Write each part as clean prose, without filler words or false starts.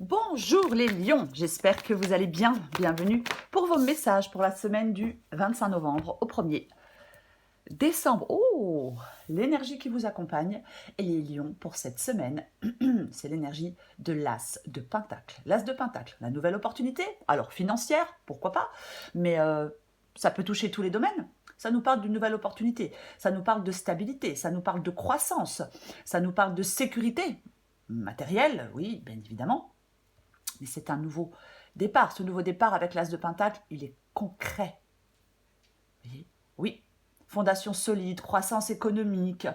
Bonjour les lions, j'espère que vous allez bien. Bienvenue pour vos messages pour la semaine du 25 novembre au 1er décembre. Oh, l'énergie qui vous accompagne et les lions pour cette semaine, c'est l'énergie de l'as de Pentacle. L'as de Pentacle, la nouvelle opportunité, alors financière, pourquoi pas, mais ça peut toucher tous les domaines. Ça nous parle d'une nouvelle opportunité, ça nous parle de stabilité, ça nous parle de croissance, ça nous parle de sécurité matérielle, oui, bien évidemment. Mais c'est un nouveau départ. Ce nouveau départ avec l'as de Pentacle, il est concret. Vous voyez ? Oui, fondation solide, croissance économique,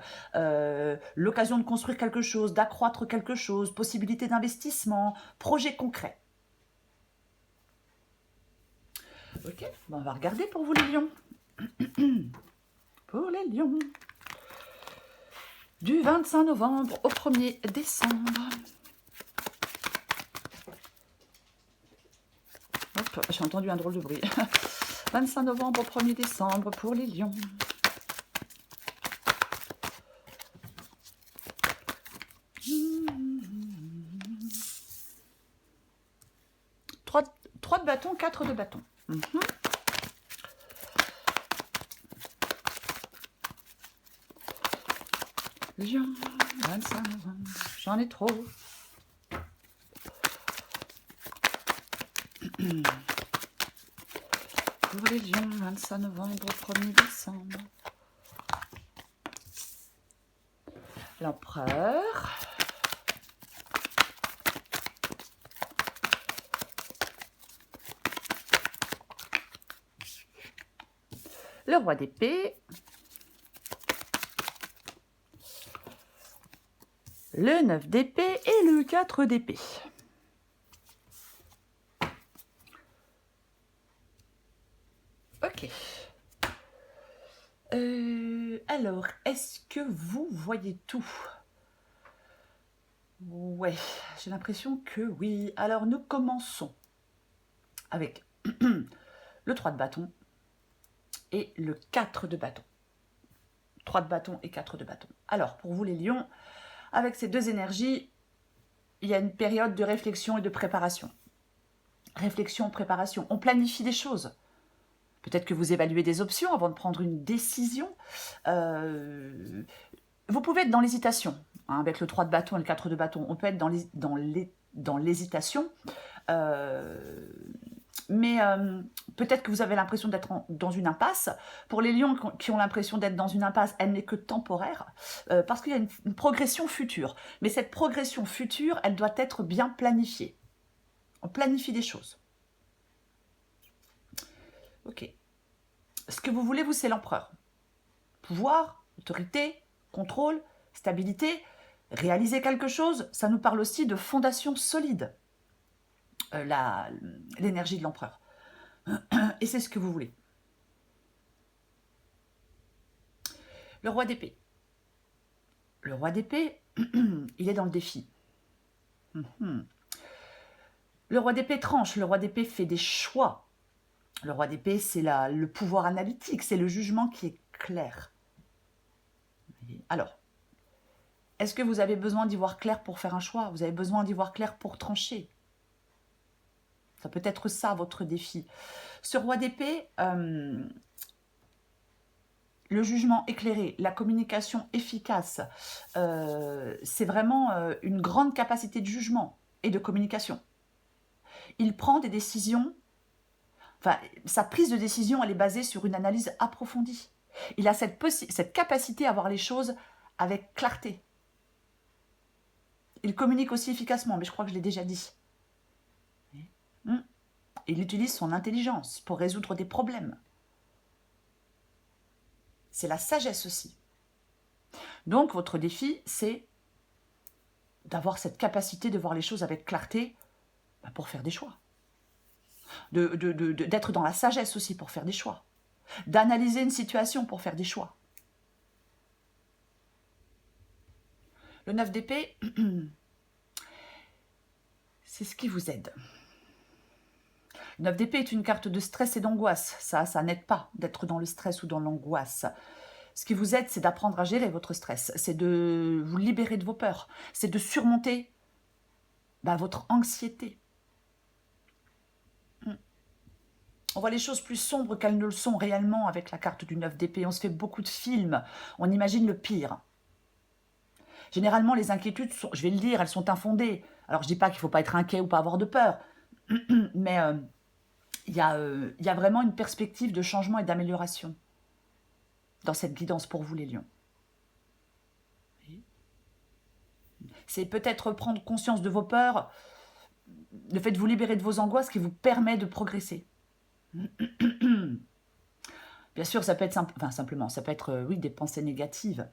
l'occasion de construire quelque chose, d'accroître quelque chose, possibilité d'investissement, projet concret. Ok, bon, on va regarder pour vous les lions. Pour les lions. Du 25 novembre au 1er décembre. Hop, j'ai entendu un drôle de bruit. 25 novembre au 1er décembre pour les lions. Trois de bâton, 4 de bâton. Lion, 25 novembre, j'en ai trop. Pour les lions, 25 novembre au 1er décembre. L'empereur. Le roi d'épée. Le 9 d'épée et le 4 d'épée. Ok. Alors, est-ce que vous voyez tout? Ouais, j'ai l'impression que oui. Alors, nous commençons avec le 3 de bâton et le 4 de bâton. 3 de bâton et 4 de bâton. Alors, pour vous les lions, avec ces deux énergies, il y a une période de réflexion et de préparation. Réflexion, préparation. On planifie des choses. Peut-être que vous évaluez des options avant de prendre une décision. Vous pouvez être dans l'hésitation. Hein, avec le 3 de bâton et le 4 de bâton, on peut être dans l'hésitation. Mais peut-être que vous avez l'impression d'être dans une impasse. Pour les lions qui ont l'impression d'être dans une impasse, elle n'est que temporaire, parce qu'il y a une progression future. Mais cette progression future, elle doit être bien planifiée. On planifie des choses. Ok. Ce que vous voulez, vous, c'est l'empereur. Pouvoir, autorité, contrôle, stabilité, réaliser quelque chose, ça nous parle aussi de fondation solide. L'énergie de l'empereur. Et c'est ce que vous voulez. Le roi d'épée. Le roi d'épée, il est dans le défi. Le roi d'épée tranche, le roi d'épée fait des choix. Le roi d'épée, c'est le pouvoir analytique, c'est le jugement qui est clair. Alors, est-ce que vous avez besoin d'y voir clair pour faire un choix? Vous avez besoin d'y voir clair pour trancher? Ça peut être ça, votre défi. Ce roi d'épée, le jugement éclairé, la communication efficace, c'est vraiment une grande capacité de jugement et de communication. Il prend des décisions, enfin, sa prise de décision, elle est basée sur une analyse approfondie. Il a cette capacité à voir les choses avec clarté. Il communique aussi efficacement, mais je crois que je l'ai déjà dit. Il utilise son intelligence pour résoudre des problèmes. C'est la sagesse aussi. Donc, votre défi, c'est d'avoir cette capacité de voir les choses avec clarté pour faire des choix. D'être dans la sagesse aussi pour faire des choix. D'analyser une situation pour faire des choix. Le 9 d'épée, c'est ce qui vous aide. Le 9 d'épée est une carte de stress et d'angoisse. Ça n'aide pas d'être dans le stress ou dans l'angoisse. Ce qui vous aide, c'est d'apprendre à gérer votre stress. C'est de vous libérer de vos peurs. C'est de surmonter votre anxiété. On voit les choses plus sombres qu'elles ne le sont réellement avec la carte du 9 d'épée. On se fait beaucoup de films, on imagine le pire. Généralement, les inquiétudes, je vais le dire, elles sont infondées. Alors, je ne dis pas qu'il ne faut pas être inquiet ou pas avoir de peur, mais il y a vraiment une perspective de changement et d'amélioration dans cette guidance pour vous, les lions. C'est peut-être prendre conscience de vos peurs, le fait de vous libérer de vos angoisses qui vous permet de progresser. Bien sûr, ça peut être simplement, ça peut être, oui, des pensées négatives.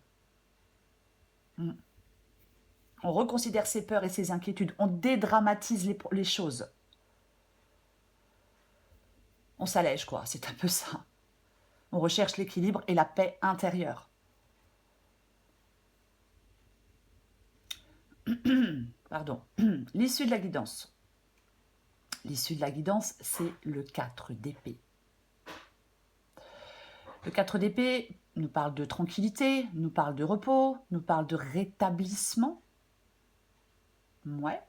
On reconsidère ses peurs et ses inquiétudes, on dédramatise les choses. On s'allège, quoi, c'est un peu ça. On recherche l'équilibre et la paix intérieure. Pardon. L'issue de la guidance. L'issue de la guidance, c'est le 4 d'épée. Le 4 d'épée nous parle de tranquillité, nous parle de repos, nous parle de rétablissement. Ouais.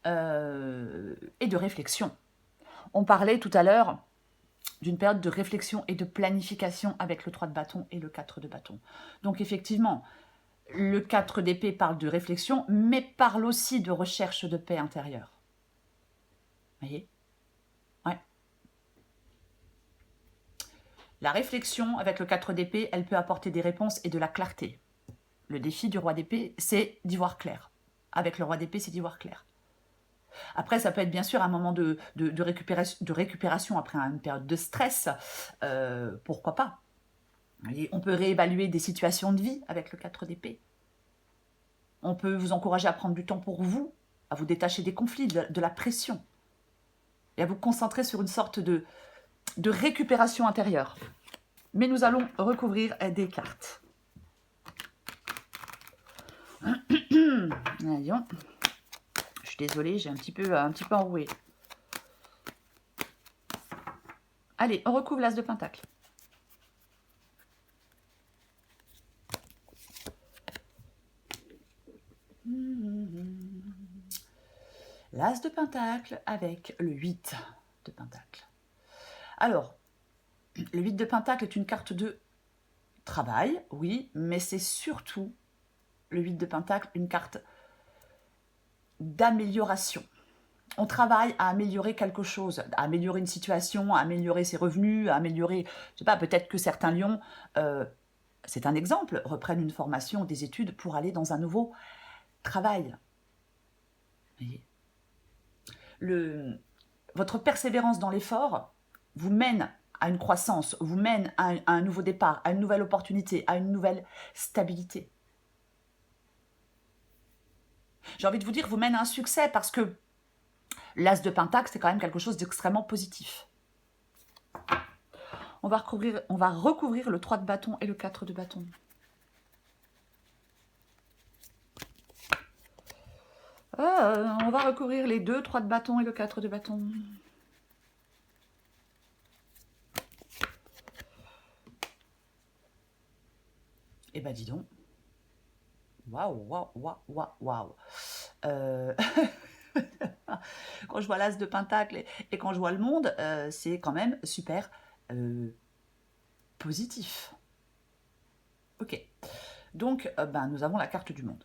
Et de réflexion. On parlait tout à l'heure d'une période de réflexion et de planification avec le 3 de bâton et le 4 de bâton. Donc effectivement, le 4 d'épée parle de réflexion, mais parle aussi de recherche de paix intérieure. Vous voyez ? Ouais. La réflexion avec le 4 d'épée, elle peut apporter des réponses et de la clarté. Le défi du roi d'épée, c'est d'y voir clair. Avec le roi d'épée, c'est d'y voir clair. Après, ça peut être bien sûr un moment de récupération après une période de stress. Pourquoi pas ? Et on peut réévaluer des situations de vie avec le 4 d'épée. On peut vous encourager à prendre du temps pour vous, à vous détacher des conflits, de la pression. Et à vous concentrer sur une sorte de récupération intérieure. Mais nous allons recouvrir des cartes. Voyons. Je suis désolée, j'ai un petit peu enroué. Allez, on recouvre l'As de Pentacle. L'As de Pentacle avec le 8 de Pentacle. Alors, le 8 de Pentacle est une carte de travail, oui, mais c'est surtout, le 8 de Pentacle, une carte d'amélioration. On travaille à améliorer quelque chose, à améliorer une situation, à améliorer ses revenus, à améliorer, je sais pas, peut-être que certains lions, c'est un exemple, reprennent une formation, des études pour aller dans un nouveau travail. Vous voyez ? Votre persévérance dans l'effort vous mène à une croissance, vous mène à un nouveau départ, à une nouvelle opportunité, à une nouvelle stabilité. J'ai envie de vous dire, vous mène à un succès parce que l'As de Pentacle, c'est quand même quelque chose d'extrêmement positif. On va recouvrir le 3 de bâton et le 4 de bâton. On va recouvrir les 2, 3 de bâton et le 4 de bâton. Eh ben dis donc. Waouh, waouh, waouh, waouh, waouh. Quand je vois l'As de Pentacle et quand je vois le monde, c'est quand même super positif. Ok. Donc, nous avons la carte du monde.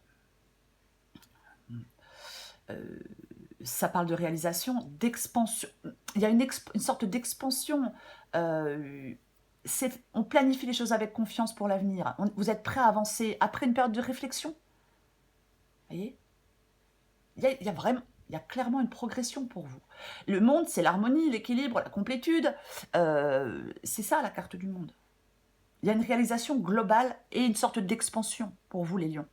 Ça parle de réalisation, d'expansion. Il y a une sorte d'expansion. On planifie les choses avec confiance pour l'avenir. Vous êtes prêt à avancer après une période de réflexion. Vous voyez ? Il y a clairement une progression pour vous. Le monde, c'est l'harmonie, l'équilibre, la complétude. C'est ça la carte du monde. Il y a une réalisation globale et une sorte d'expansion pour vous, les lions.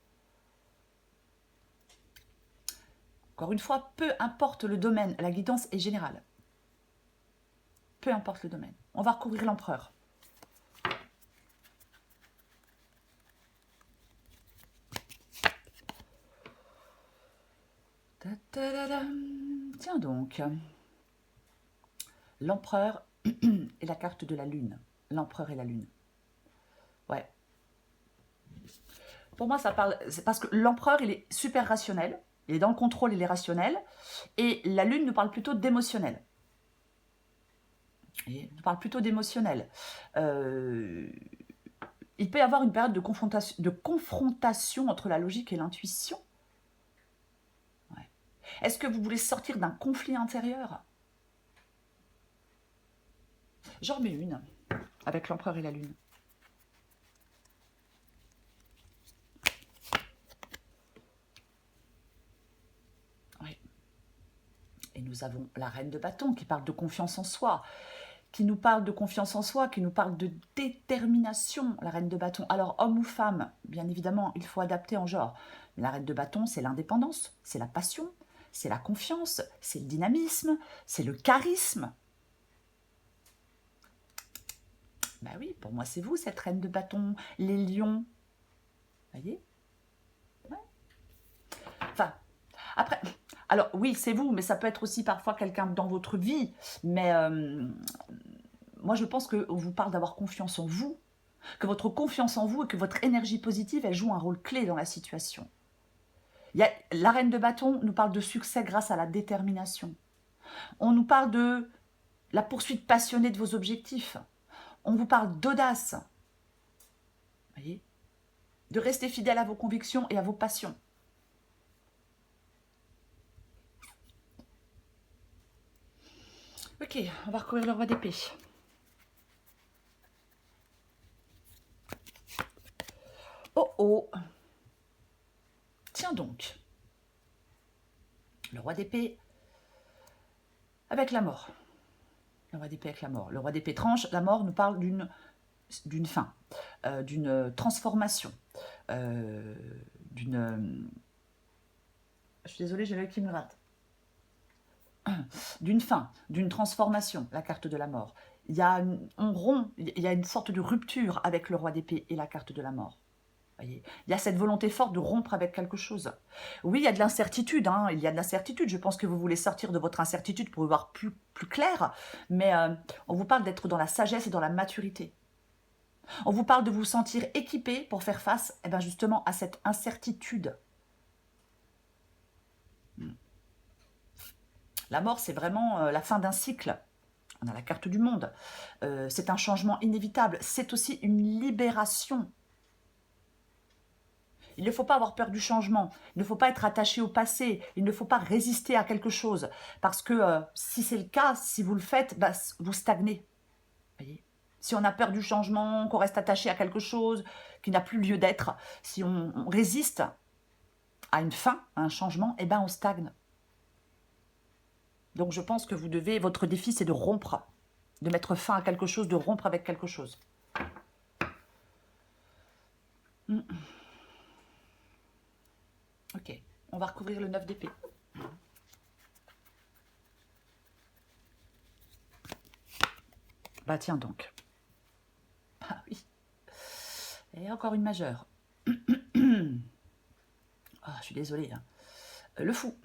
Encore une fois, peu importe le domaine, la guidance est générale. Peu importe le domaine. On va recouvrir l'empereur. Tiens donc. L'empereur et la carte de la lune. L'empereur et la lune. Ouais. Pour moi, ça parle... C'est parce que l'empereur, il est super rationnel. Il est dans le contrôle et l'irrationnel. Et la lune nous parle plutôt d'émotionnel. Il nous parle plutôt d'émotionnel. Il peut y avoir une période de confrontation entre la logique et l'intuition. Ouais. Est-ce que vous voulez sortir d'un conflit intérieur? J'en remets une, avec l'empereur et la lune. Oui. Et nous avons la reine de bâton qui parle de confiance en soi, qui nous parle de confiance en soi, qui nous parle de détermination, la reine de bâton. Alors, homme ou femme, bien évidemment, il faut adapter en genre. Mais la reine de bâton, c'est l'indépendance, c'est la passion, c'est la confiance, c'est le dynamisme, c'est le charisme. Ben oui, pour moi, c'est vous, cette reine de bâton, les lions. Vous voyez? Ouais. Enfin, après, alors oui, c'est vous, mais ça peut être aussi parfois quelqu'un dans votre vie. Mais moi, je pense qu'on vous parle d'avoir confiance en vous, que votre confiance en vous et que votre énergie positive, elle joue un rôle clé dans la situation. La reine de bâton nous parle de succès grâce à la détermination. On nous parle de la poursuite passionnée de vos objectifs. On vous parle d'audace. Voyez, de rester fidèle à vos convictions et à vos passions. Ok, on va recourir le roi d'épée. Oh oh. Tiens donc. Le roi d'épée avec la mort. Le roi d'épée avec la mort. Le roi d'épée tranche, la mort nous parle d'une fin, d'une transformation, d'une... Je suis désolée, j'ai l'œil qui me gratte. D'une fin, d'une transformation, la carte de la mort. On rompt, il y a une sorte de rupture avec le roi d'épée et la carte de la mort. Voyez, il y a cette volonté forte de rompre avec quelque chose. Oui, il y a de l'incertitude, hein, il y a de l'incertitude. Je pense que vous voulez sortir de votre incertitude pour y voir plus clair, mais on vous parle d'être dans la sagesse et dans la maturité. On vous parle de vous sentir équipé pour faire face justement à cette incertitude. La mort, c'est vraiment la fin d'un cycle. On a la carte du monde. C'est un changement inévitable. C'est aussi une libération. Il ne faut pas avoir peur du changement. Il ne faut pas être attaché au passé. Il ne faut pas résister à quelque chose. Parce que si c'est le cas, si vous le faites, vous stagnez. Voyez, si on a peur du changement, qu'on reste attaché à quelque chose qui n'a plus lieu d'être, si on résiste à une fin, à un changement, on stagne. Donc je pense que votre défi, c'est de rompre, de mettre fin à quelque chose, de rompre avec quelque chose. Ok, on va recouvrir le 9 d'épée. Bah tiens donc. Ah oui. Et encore une majeure. Ah, je suis désolée. Hein. Le fou.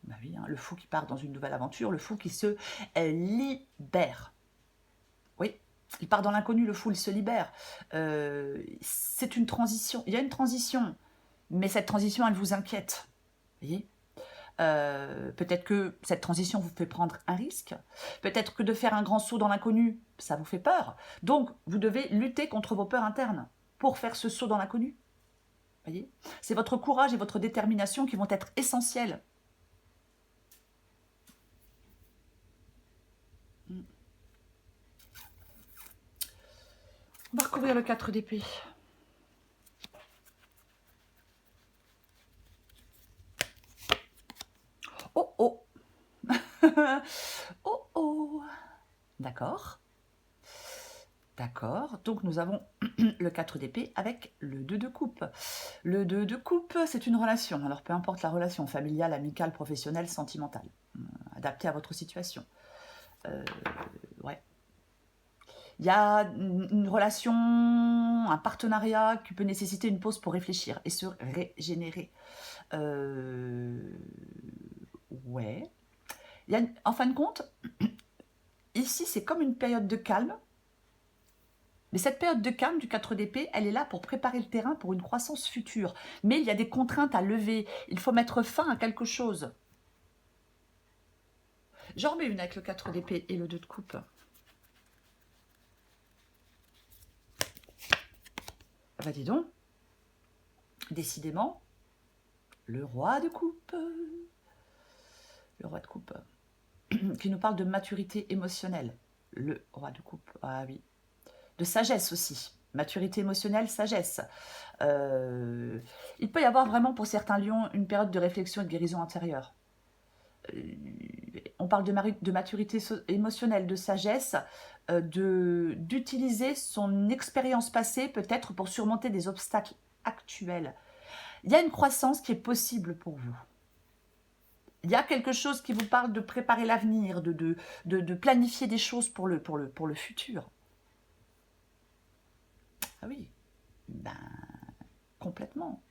Bah oui, hein, le fou qui part dans une nouvelle aventure, le fou qui se libère. Oui, il part dans l'inconnu, le fou, il se libère. C'est une transition. Il y a une transition, mais cette transition, elle vous inquiète. Vous voyez, peut-être que cette transition vous fait prendre un risque. Peut-être que de faire un grand saut dans l'inconnu, ça vous fait peur. Donc, vous devez lutter contre vos peurs internes pour faire ce saut dans l'inconnu. Voyez, c'est votre courage et votre détermination qui vont être essentiels. On va recouvrir le 4 d'épée. Oh oh. Oh oh. D'accord. D'accord. Donc nous avons le 4 d'épée avec le 2 de coupe. Le 2 de coupe, c'est une relation. Alors peu importe la relation, familiale, amicale, professionnelle, sentimentale. Adaptée à votre situation. Ouais. Il y a une relation, un partenariat qui peut nécessiter une pause pour réfléchir et se régénérer. Ouais. En fin de compte, ici, c'est comme une période de calme. Mais cette période de calme du 4 d'épée, elle est là pour préparer le terrain pour une croissance future. Mais il y a des contraintes à lever. Il faut mettre fin à quelque chose. J'en remets une avec le 4 d'épée et le 2 de coupe. Bah dis donc. Décidément, le roi de coupe. Le roi de coupe. Qui nous parle de maturité émotionnelle. Le roi de coupe. Ah oui. De sagesse aussi. Maturité émotionnelle, sagesse. Il peut y avoir vraiment pour certains lions une période de réflexion et de guérison intérieure. On parle de maturité émotionnelle, de sagesse, d'utiliser son expérience passée peut-être pour surmonter des obstacles actuels. Il y a une croissance qui est possible pour vous. Il y a quelque chose qui vous parle de préparer l'avenir, de planifier des choses pour le futur. Ah oui, ben, complètement.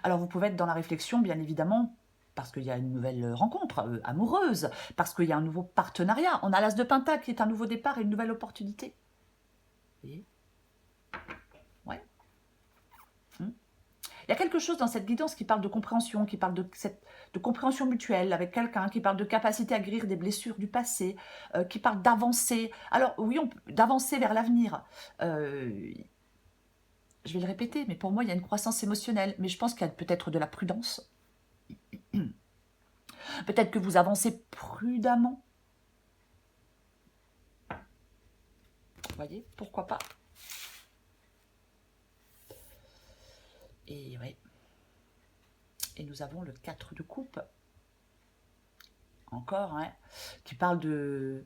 Alors, vous pouvez être dans la réflexion, bien évidemment, parce qu'il y a une nouvelle rencontre amoureuse, parce qu'il y a un nouveau partenariat. On a l'As de Pentacle qui est un nouveau départ et une nouvelle opportunité. Vous voyez ? Ouais. Il y a quelque chose dans cette guidance qui parle de compréhension, qui parle de compréhension mutuelle avec quelqu'un, qui parle de capacité à guérir des blessures du passé, qui parle d'avancer. Alors oui, d'avancer vers l'avenir. Je vais le répéter, mais pour moi, il y a une croissance émotionnelle. Mais je pense qu'il y a peut-être de la prudence. Peut-être que vous avancez prudemment. Vous voyez, pourquoi pas. Et ouais. Et nous avons le 4 de coupe. Encore, hein, qui parle de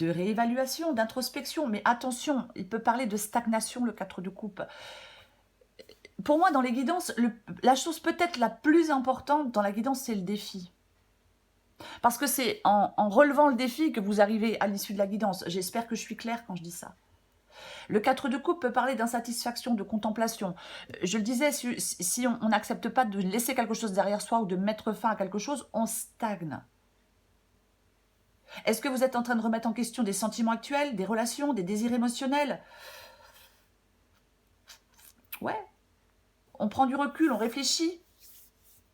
réévaluation, d'introspection. Mais attention, il peut parler de stagnation, le 4 de coupe. Pour moi, dans les guidances, la chose peut-être la plus importante dans la guidance, c'est le défi. Parce que c'est en relevant le défi que vous arrivez à l'issue de la guidance. J'espère que je suis claire quand je dis ça. Le 4 de coupe peut parler d'insatisfaction, de contemplation. Je le disais, si on n'accepte pas de laisser quelque chose derrière soi ou de mettre fin à quelque chose, on stagne. Est-ce que vous êtes en train de remettre en question des sentiments actuels, des relations, des désirs émotionnels? Ouais. On prend du recul, on réfléchit.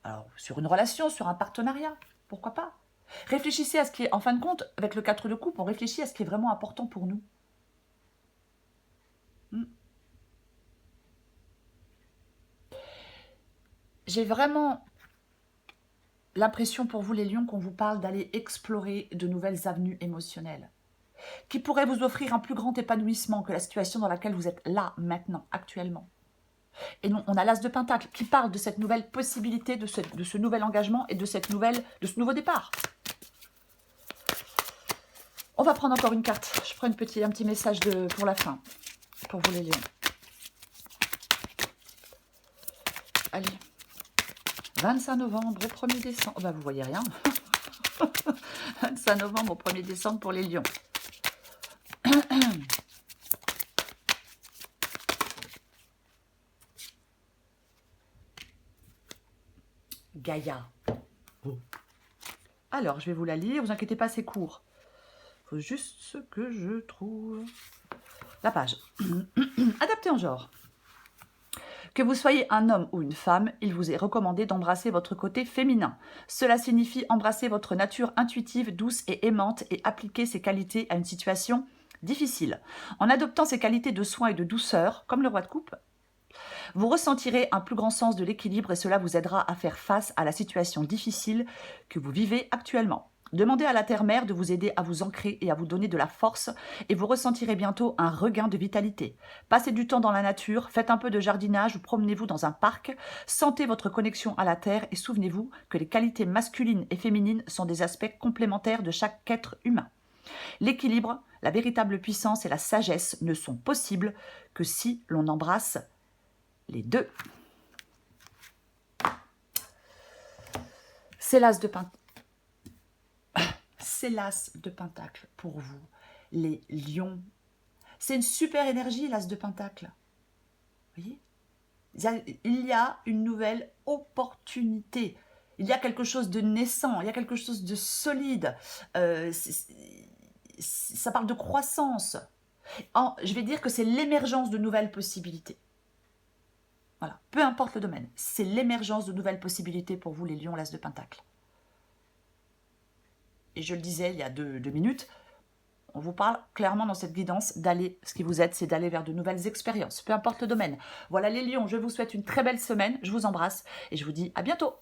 Alors, sur une relation, sur un partenariat, pourquoi pas? Réfléchissez à ce qui est, en fin de compte, avec le 4 de coupe, on réfléchit à ce qui est vraiment important pour nous. J'ai vraiment l'impression pour vous, les lions, qu'on vous parle d'aller explorer de nouvelles avenues émotionnelles qui pourraient vous offrir un plus grand épanouissement que la situation dans laquelle vous êtes là, maintenant, actuellement. Et non, on a l'As de Pentacle qui parle de cette nouvelle possibilité, de ce nouvel engagement et de ce nouveau départ. On va prendre encore une carte. Je prends un petit message pour la fin, pour vous les lions. Allez. 25 novembre au 1er décembre. Oh bah vous voyez rien. 25 novembre au 1er décembre pour les lions. Gaïa. Alors, je vais vous la lire. Vous inquiétez pas, c'est court. Il faut juste ce que je trouve. La page. Adapté en genre. Que vous soyez un homme ou une femme, il vous est recommandé d'embrasser votre côté féminin. Cela signifie embrasser votre nature intuitive, douce et aimante et appliquer ces qualités à une situation difficile. En adoptant ces qualités de soin et de douceur, comme le roi de coupe, vous ressentirez un plus grand sens de l'équilibre et cela vous aidera à faire face à la situation difficile que vous vivez actuellement. Demandez à la terre-mère de vous aider à vous ancrer et à vous donner de la force et vous ressentirez bientôt un regain de vitalité. Passez du temps dans la nature, faites un peu de jardinage ou promenez-vous dans un parc, sentez votre connexion à la terre et souvenez-vous que les qualités masculines et féminines sont des aspects complémentaires de chaque être humain. L'équilibre, la véritable puissance et la sagesse ne sont possibles que si l'on embrasse les deux. C'est l'As de Pentacle. C'est l'As de Pentacle pour vous, les lions. C'est une super énergie, l'As de Pentacle. Vous voyez ? Il y a une nouvelle opportunité. Il y a quelque chose de naissant, il y a quelque chose de solide. Ça parle de croissance. Je vais dire que c'est l'émergence de nouvelles possibilités. Voilà, peu importe le domaine, c'est l'émergence de nouvelles possibilités pour vous, les lions, l'as de Pentacle. Et je le disais il y a deux minutes, on vous parle clairement dans cette guidance d'aller, ce qui vous aide, c'est d'aller vers de nouvelles expériences, peu importe le domaine. Voilà les lions, je vous souhaite une très belle semaine, je vous embrasse et je vous dis à bientôt.